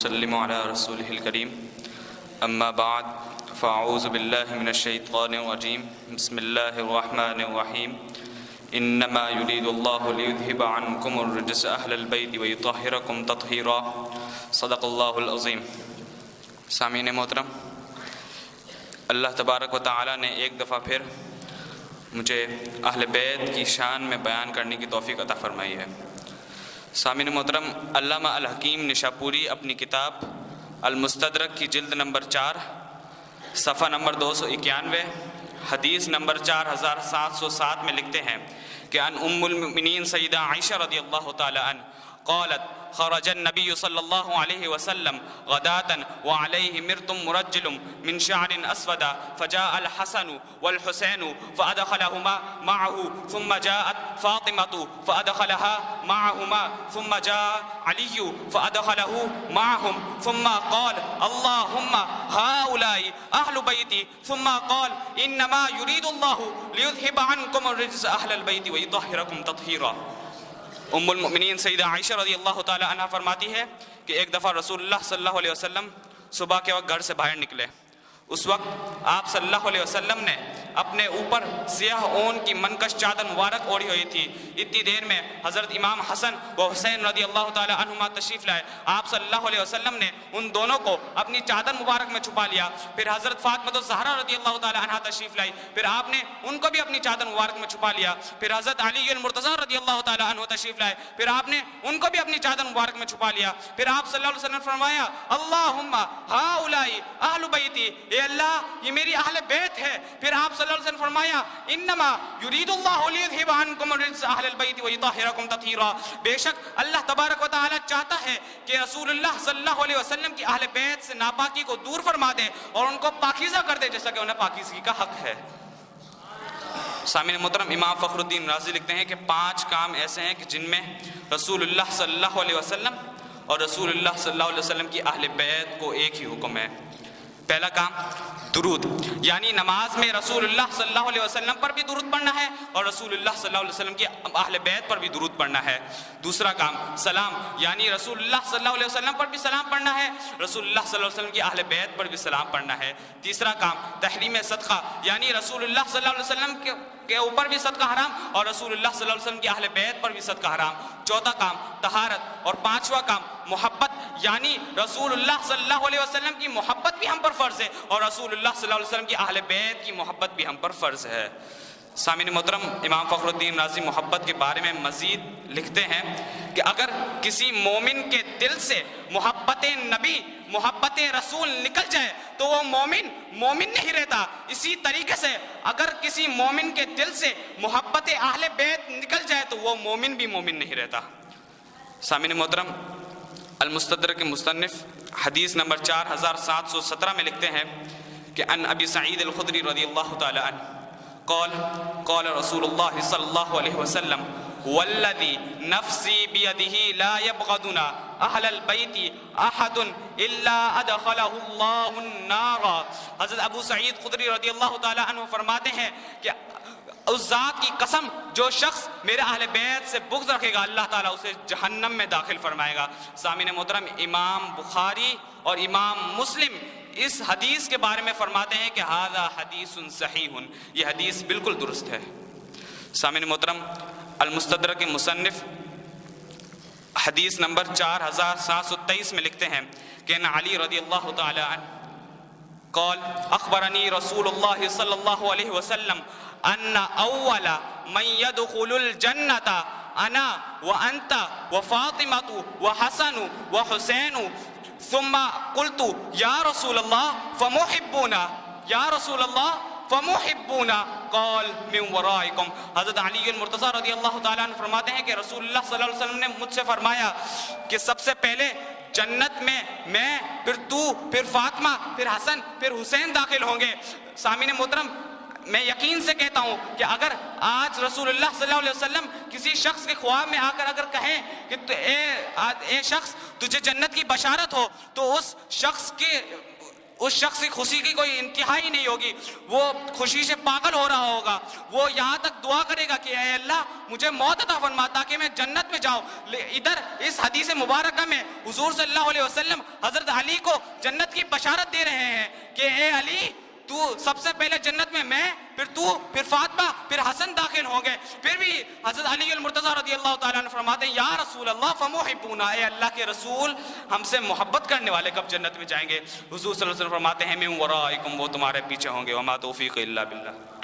وسلم علی رسولہ الکریم اما بعد فاعوذ باللہ من الشیطان الرجیم بسم اللہ الرحمن الرحیم انما یرید اللہ لیذہب عنکم الرجس اہل البیت ویطہرکم تطہیرا صدق اللہ العظیم۔ سامعین محترم، اللہ تبارک و تعالی نے ایک دفعہ پھر مجھے اہل بیت کی شان میں بیان کرنے کی توفیق عطا فرمائی ہے۔ سامعین محترم، علامہ الحکیم نشاپوری اپنی کتاب المستدرک کی جلد نمبر 4 صفحہ نمبر 291 حدیث نمبر 4707 میں لکھتے ہیں کہ ان ام المؤمنین سیدہ عائشہ رضی اللہ تعالی عنہ قالت خرج النبی صلی اللہ علیہ وسلم غداة وعلیہ مرط مرجل من شعر اسود فجاء الحسن والحسین فادخلهما معه ثم جاءت فاطمة فادخلها معهما ثم جاء علي فادخله معهم ثم قال اللهم هؤلاء اهل بيتي ثم قال انما يريد الله ليذهب عنكم الرجس اهل البيت ويطهركم تطهيرا۔ ام المؤمنین سیدہ عائشہ رضی اللہ تعالی عنہ فرماتی ہے کہ ایک دفعہ رسول اللہ صلی اللہ علیہ وسلم صبح کے وقت گھر سے باہر نکلے۔ اس وقت آپ صلی اللہ علیہ وسلم نے اپنے اوپر سیاہ اون کی منکش چادر مبارک اوڑھی ہوئی تھی۔ اتنی دیر میں حضرت امام حسن و حسین رضی اللہ تعالی عنہما تشریف لائے۔ آپ صلی اللہ علیہ وسلم نے ان دونوں کو اپنی چادر مبارک میں چھپا لیا۔ پھر حضرت فاطمہ الزہرا رضی اللہ تعالی عنہا تشریف لائی، پھر آپ نے ان کو بھی اپنی چادر مبارک میں چھپا لیا۔ پھر حضرت علی المرتضی رضی اللہ تعالی عنہ تشریف لائے، پھر آپ نے ان کو بھی اپنی چادر مبارک میں چھپا لیا۔ پھر آپ صلی اللہ علیہ وسلم نے فرمایا اللہم ہؤلاء اہل بیتی، اے اللہ یہ میری اہل بیت ہے۔ پھر آپ صلی اللہ علیہ وسلم نے فرمایا انما یرید اللہ لیذہب عنکم الرجس اہل البیت ویطہرکم تطہیرا، بے شک اللہ تبارک و تعالی چاہتا ہے کہ رسول اللہ صلی اللہ علیہ وسلم کی اہل بیت سے ناپاکی کو دور فرما دے اور ان کو پاکیزہ کر دے جیسا کہ انہیں پاکیزگی کا حق ہے۔ سامعین محترم، امام فخر الدین رازی لکھتے ہیں کہ 5 کام ایسے ہیں کہ جن میں رسول اللہ صلی اللہ علیہ وسلم اور رسول اللہ صلی اللہ علیہ وسلم کی اہل بیت کو ایک ہی حکم ہے۔ پہلا کام درود، یعنی نماز میں رسول اللہ صلی اللہ علیہ وسلم پر بھی درود پڑھنا ہے اور رسول اللہ صلی اللہ علیہ وسلم کی اہل بیت پر بھی درود پڑھنا ہے۔ دوسرا کام سلام، یعنی رسول اللہ صلی اللہ علیہ وسلم پر بھی سلام پڑھنا ہے، رسول اللہ صلی اللہ علیہ وسلم کی اہل بیت پر بھی سلام پڑھنا ہے۔ تیسرا کام تحریم صدقہ، یعنی رسول اللہ صلی اللہ علیہ وسلم کے اوپر بھی صدقہ حرام اور رسول اللہ صلی اللہ علیہ وسلم کی اہل بیت پر بھی صدقہ حرام۔ چوتھا کام طہارت، اور پانچواں کام محبت، یعنی رسول اللہ صلی اللہ علیہ وسلم کی محبت بھی ہم پر فرض ہے اور رسول اللہ صلی اللہ علیہ وسلم کی اہل بیت کی محبت بھی ہم پر فرض ہے۔ سامعین محترم، امام فخر الدین رازی محبت کے بارے میں مزید لکھتے ہیں کہ اگر کسی مومن کے دل سے محبت نبی، محبت رسول نکل جائے تو وہ مومن نہیں رہتا۔ اسی طریقے سے اگر کسی مومن کے دل سے محبت اہل بیت نکل جائے تو وہ مومن بھی مومن نہیں رہتا۔ سامعین محترم، المستدرک کے مصنف حدیث نمبر 4717 میں لکھتے ہیں کہ ان ابی سعید الخدری رضی اللہ تعالی عنہ قال رسول اللہ صلی اللہ علیہ وسلم والذی نفسی بیدہ لا یبغضنا اہل البیت احد الا ادخلہ اللہ النار۔ حضرت ابو سعید خدری رضی اللہ تعالی عنہ فرماتے ہیں کہ اس ذات کی قسم جو شخص میرے اہل بیت سے بغض رکھے گا اللہ تعالیٰ اسے جہنم میں داخل فرمائے گا۔ سامعین محترم، امام بخاری اور امام مسلم اس حدیث کے بارے میں فرماتے ہیں کہ ھذا حدیث صحیح، یہ حدیث بالکل درست ہے۔ سامعین محترم، المستدرک کے مصنف حدیث نمبر 4723 میں لکھتے ہیں کہ ان علی رضی اللہ تعالی عنہ قال اخبرنی رسول اللہ صلی اللہ علیہ وسلم ان اول من يدخل الجنة انا وانت وفاطمة وحسن وحسین ثم قلت یا رسول اللہ فمحبونا یا رسول اللہ فمحبونا قال من ورائکم۔ حضرت علی المرتضی رضی اللہ تعالیٰ عنہ فرماتے ہیں کہ رسول اللہ صلی اللہ علیہ وسلم نے مجھ سے فرمایا کہ سب سے پہلے جنت میں پھر تو، پھر فاطمہ، پھر حسن، پھر حسین داخل ہوں گے۔ سامعین محترم، میں یقین سے کہتا ہوں کہ اگر آج رسول اللہ صلی اللہ علیہ وسلم کسی شخص کے خواب میں آ کر اگر کہیں کہ اے شخص تجھے جنت کی بشارت ہو، تو اس شخص کے اس شخص کی خوشی کی کوئی انتہائی نہیں ہوگی، وہ خوشی سے پاگل ہو رہا ہوگا، وہ یہاں تک دعا کرے گا کہ اے اللہ مجھے موت عطا فرما تاکہ میں جنت میں جاؤں۔ ادھر اس حدیث مبارکہ میں حضور صلی اللہ علیہ وسلم حضرت علی کو جنت کی بشارت دے رہے ہیں کہ اے علی تو سب سے پہلے جنت میں پھر تو، پھر فاطمہ، پھر حسن داخل ہوں گے۔ پھر بھی حضرت علی المرتضیٰ رضی اللہ تعالیٰ عنہ فرماتے ہیں یا رسول اللہ فمحبونا، اے اللہ کے رسول ہم سے محبت کرنے والے کب جنت میں جائیں گے؟ حضور صلی اللہ علیہ وسلم فرماتے ہیں من ورائکم، وہ تمہارے پیچھے ہوں گے، وما توفیق الا باللہ۔